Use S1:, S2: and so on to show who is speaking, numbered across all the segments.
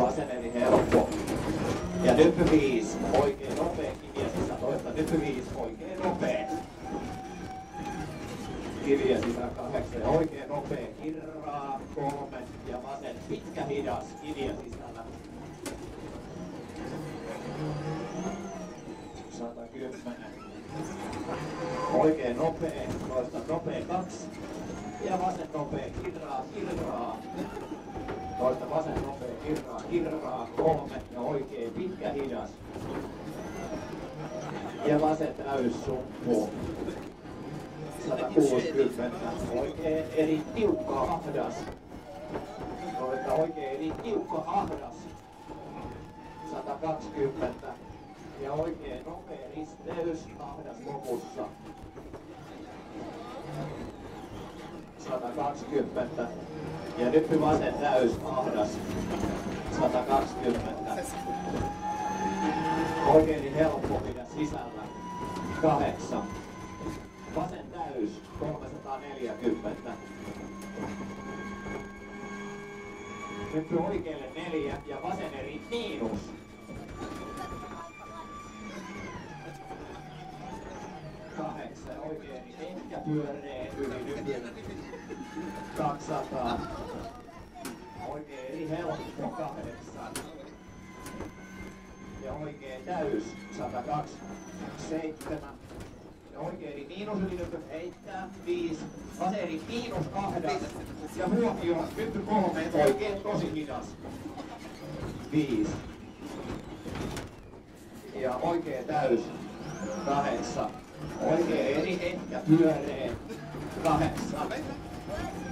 S1: Vasen eli helppo. Ja nyppy 5, oikein nopea kiviä sisään. Toista nyppy 5, oikein nopea. Kiviä sisään 8 ja oikein nopea. Kirraa 3 ja vasen pitkä hidas. Kiviä sisällä. 110. Oikein nopea. Toista nopea 2. Ja vasen nopea. Kirraa. Toista vasen nopea, kirraa, 3 ja oikein pitkä hidas. Ja vasen täys sumppu. 160, oikein eri tiukka ahdas. Toista oikein eri tiukka ahdas. 120 ja oikein nopea risteys, ahdas lopussa. 120 ja nyppy vasen täys ahdas. 120. Oikein helppo pidä sisällä. 8. Vasen täys 340. Nyppy oikealle 4 ja vasen eri miinus. 8 oikein ehkä pyöree yli nyt. 200. Oikein eli helppo 8. Ja oikein täys 127. Ja oikein eli miinus yli nyt heittää 5. Vasen eli miinus 2. Ja huomio nyt 3. Oikein tosi hidas. 5. Ja oikein täys 8. Oikein eli ehkä pyöree 8.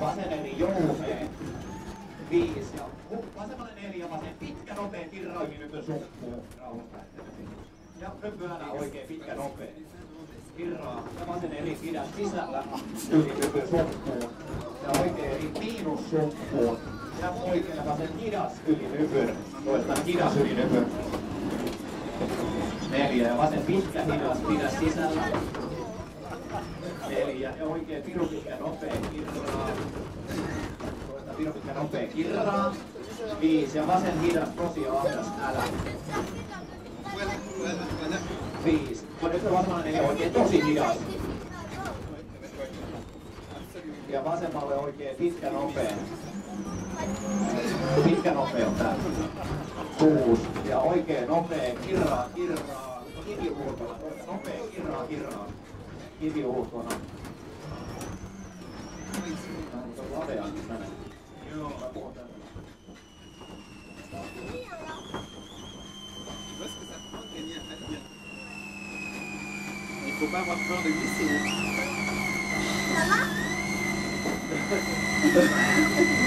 S1: Vasen eli jousee 5 ja vasemmalle 4, vasen pitkä nopea kirra yli nypyn sumppuun. Ja nyppyänä oikein pitkä nopea. Kirraa ja vasen eli hidas sisällä yli nypyn sumppuun. Ja oikein eli miinus sumppuun. Ja oikein vasen hidas yli nypyn. Toista hidas yli nypyn. 4 ja vasen pitkä hidas pidä sisällä. 4 ja oikein piru pitkä nopea kirraa. Toista piru pitkä nopea kirraa. 5 ja vasen hidas tosi ahdas älä. 5. Ja nyt vasemmalle 4 oikein tosi hidas. Ja vasemmalle oikein pitkä nopea. Pitkä nopea on tää. 6 ja oikein nopea kirraa. Kivi ulkona. Toista nopea kirraa. Kivi ulkona. Tää on laveakin tänne. Joo, mä puhun tänne.
S2: Il faut pas avoir peur de glisser.
S3: Ça va?